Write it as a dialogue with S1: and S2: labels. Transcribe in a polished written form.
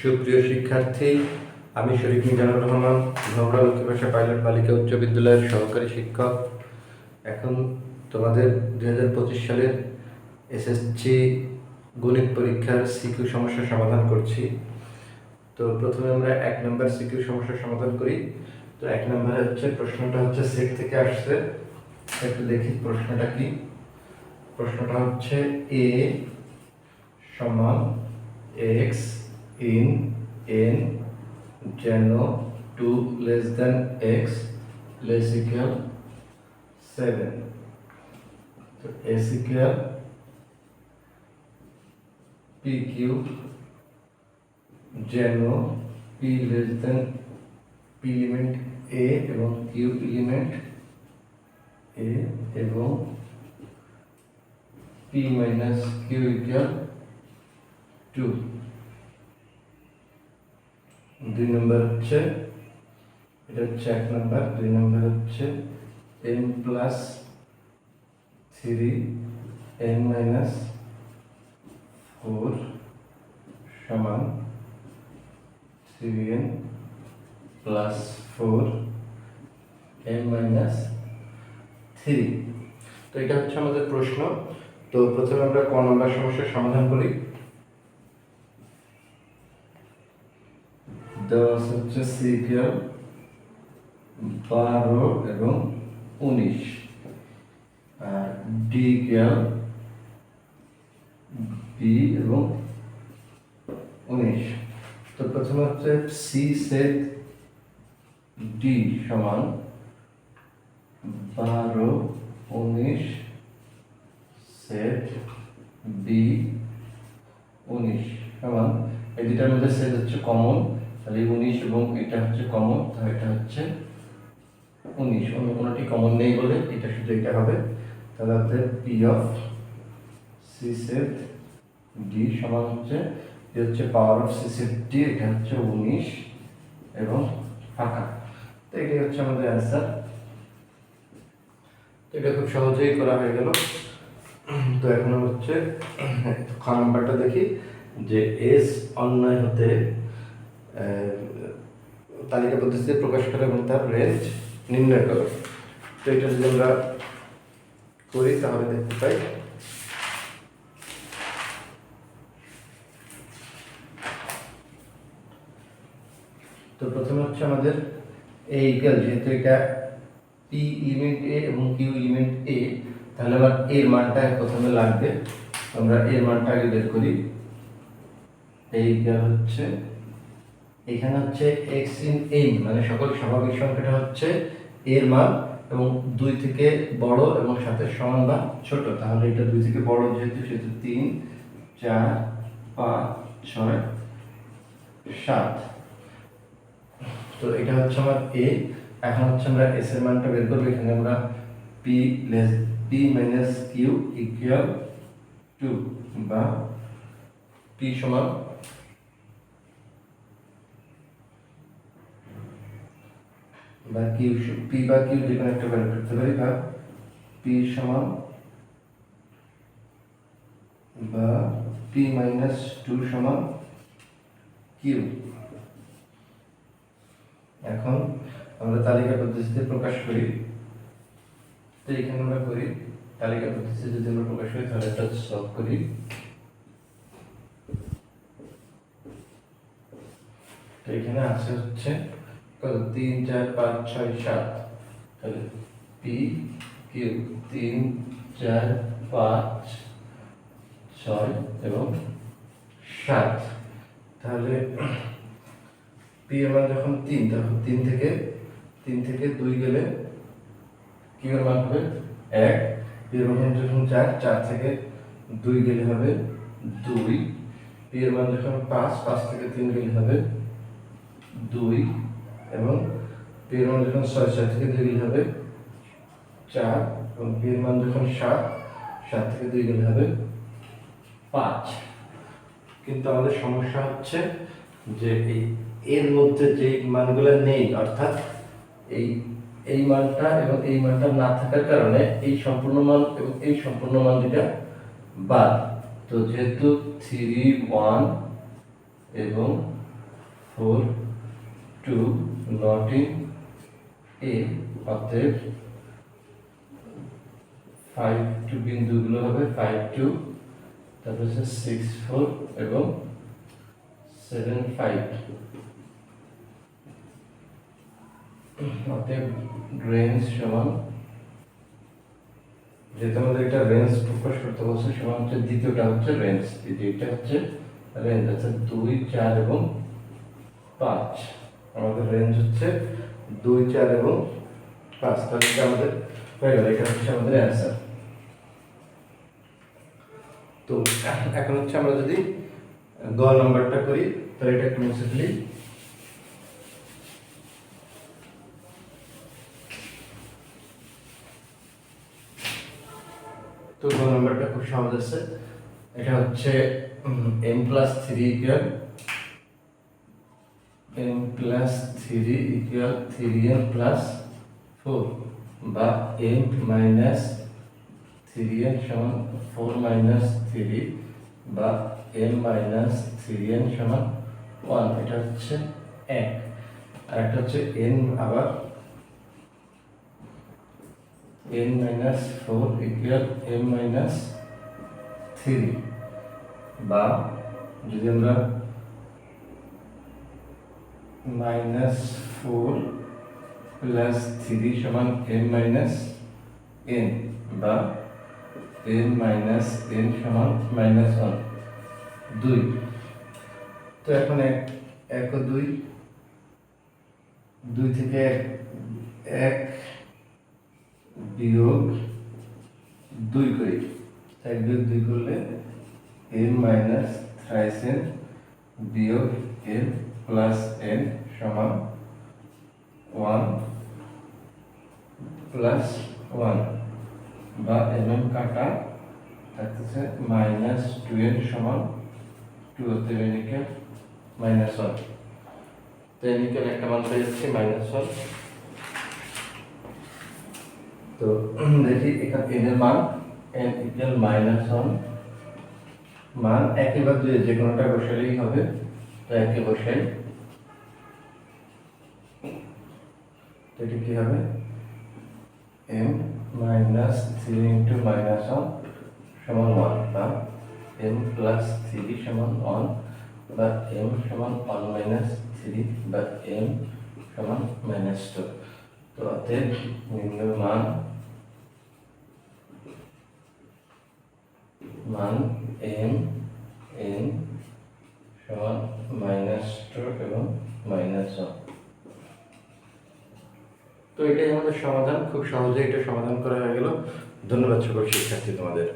S1: সুপ্রিয় শিক্ষার্থী, আমি শরীফ মিজানুর রহমান, ভোমরা লক্ষ্মীভাষা পাইলট বালিকা উচ্চ বিদ্যালয়ের সহকারী শিক্ষক। এখন তোমাদের 2025 সালের এসএসসি গণিত পরীক্ষার সিকিউ সমস্যার সমাধান করছি। তো প্রথমে আমরা 1 নম্বর সিকিউ সমস্যার সমাধান করি। তো 1 নম্বরে হচ্ছে প্রশ্নটা হচ্ছে সেট থেকে আসছে। একটু দেখি প্রশ্নটা কি। প্রশ্নটা হচ্ছে a সমান x in n যেন 2 less than x less equal 7. তো s equal p cube যেন p less than p element a এবং q element a এবং p minus q equal 2. 2 নম্বর হচ্ছে এটা হচ্ছে 1 নম্বর। 2 নম্বর হচ্ছে n plus 3 n minus 4 সমান 3n plus 4 n minus 3। তো এটা হচ্ছে আমাদের প্রশ্ন। তো প্রথমে আমরা ক নম্বর সমস্যার সমাধান করি। দেওয়া হচ্ছে c equal 12 এবং 19 আর d equal b এবং 19। তো প্রথমে হচ্ছে c সেট d সমান 12 19 সেট b 19 সমান এই দুটার মধ্যে সেট হচ্ছে কমন, তাহলে 19 এবং এটা হচ্ছে কমন, তাহলে এটা হচ্ছে 19। অন্য কোনোটি কমন নেই বলে এটা শুধু এটা হবে। তাহলে হচ্ছে p of c set d সমান হচ্ছে এটা হচ্ছে power of c set d, এটা হচ্ছে 19 এবং ফাঁকা। তো এটাই হচ্ছে আমাদের অ্যান্সার। তো এটা খুব সহজেই করা হয়ে গেল। তো এখন হচ্ছে খ নাম্বারটা দেখি যে এস অন্যায় হতে তালিকা পদ্ধতিতে প্রকাশ করে এবং তার রেঞ্জ নির্ণয় করো। তো এটা যদি আমরা করি তাহলে দেখতে পাই তো প্রথমে হচ্ছে আমাদের a ইকুয়াল, যেহেতু এটা p এলিমেন্ট a এবং q এলিমেন্ট a, তাহলে আবার এর মানটা প্রথমে লাগবে। আমরা এর মানটা আগে বের করি। a ইকুয়াল হচ্ছে এখানে হচ্ছে x in n মানে সকল স্বাভাবিক সংখ্যাটা হচ্ছে এর মান এবং 2 থেকে বড় এবং সাথে সমান বা ছোট। তাহলে এটা 2 থেকে বড় যেহেতু সেহেতু 3 4 5 6 7। তো এটা হচ্ছে আমার a। এখন হচ্ছে আমরা s এর মানটা বের করব। এখানে আমরা p minus q equal 2 বা p সমান বা q p বা q যে কোনো একটা বের করতে পারি, বা p সমান বা p minus 2 সমান q। এখন আমরা তালিকা পদ্ধতিতে প্রকাশ করি। তো এখানে আমরা করি তালিকা পদ্ধতিতে যদি আমরা প্রকাশ করি তাহলে এটা সলভ করি। তো এখানে আছে হচ্ছে কত 3 4 5 6 7, তাহলে p q 3 4 5 6 এবং 7। তাহলে p এর মান যখন 3, তখন 3 থেকে 2 গেলে q এর মান হবে 1। p এর মান যখন 4 থেকে 2 গেলে হবে 2। p এর মান যখন 5 থেকে 3 গেলে হবে 2 এবং p এর মান যখন 6 থেকে 2 গেলে হবে 4 এবং p এর মান যখন 7 থেকে 2 গেলে হবে 5। কিন্তু আমাদের সমস্যা হচ্ছে যে এর মধ্যে যে মানগুলো নেই, অর্থাৎ এই মানটা এবং এই মানটা না থাকার কারণে এই সম্পূর্ণ মান এবং এই সম্পূর্ণ মান দুটা বাদ। তো যেহেতু 3 1 এবং 4 2 নট ইন এ, অতএব 5 2 বিন্দুগুলো হবে 5 2, তারপর হচ্ছে 6 4 এবং 7 5। অতএব রেঞ্জ সমান, যেহেতু আমাদের একটা রেঞ্জ প্রকাশ করতে বলছে, সমান হচ্ছে দ্বিতীয়টা হচ্ছে রেঞ্জ, দ্বিতীয়টা হচ্ছে রেঞ্জ আছে 2 4 এবং 5। আমাদের রেঞ্জ হচ্ছে 2 4 এবং 5। তাহলে এটা আমাদের হয়ে গেল, এটা হচ্ছে আমাদের অ্যান্সার। তো এখন হচ্ছে আমরা যদি গ নাম্বারটা করি, তাহলে এটা একটু মুছে ফেলি। তো গ নাম্বারটা খুব সহজ আছে। এটা হচ্ছে m plus 3 equal m plus 3 equal 3n plus 4, বা m মাইনাস 3n সমান 4 মাইনাস 3, বা m মাইনাস 3n সমান 1। এটা হচ্ছে 1। আর একটা হচ্ছে n আবার n minus 4 equal m minus 3, বা যদি আমরা মাইনাস 4 প্লাস 3 সমান m মাইনাস n, বা n মাইনাস n সমান মাইনাস 1 2। তো এখন 1 ও 2, 2 থেকে 1 বিয়োগ 2 করি, 1 বিয়োগ 2 করলে n মাইনাস থ্রাইস n বিয়োগ n প্লাস n সমান 1 প্লাস 1, বা mm কাটা থাকতেছে মাইনাস 2n সমান 2 হতে নিকেল মাইনাস 1। তো নিকেল একটা মান পেয়ে যাচ্ছে মাইনাস 1। তো দেখি এখানে n এর মান n ইকুয়াল মাইনাস 1, মান 1 বা 2 যে কোনোটা বসালেই হবে। তো 1 বসাই, তো এটা কি হবে m মাইনাস 3 ইন্টু মাইনাস 1 সমান 1, বা m প্লাস 3 সমান 1, বা m সমান 1 মাইনাস 3, বা m সমান মাইনাস 2। তো অতএব নিম্নের মান m n সমান মাইনাস 2 এবং মাইনাস 1। তো এটাই আমাদের সমাধান। খুব সহজে এটা সমাধান করা হয়ে গেল। ধন্যবাদ সকল শিক্ষার্থী তোমাদের।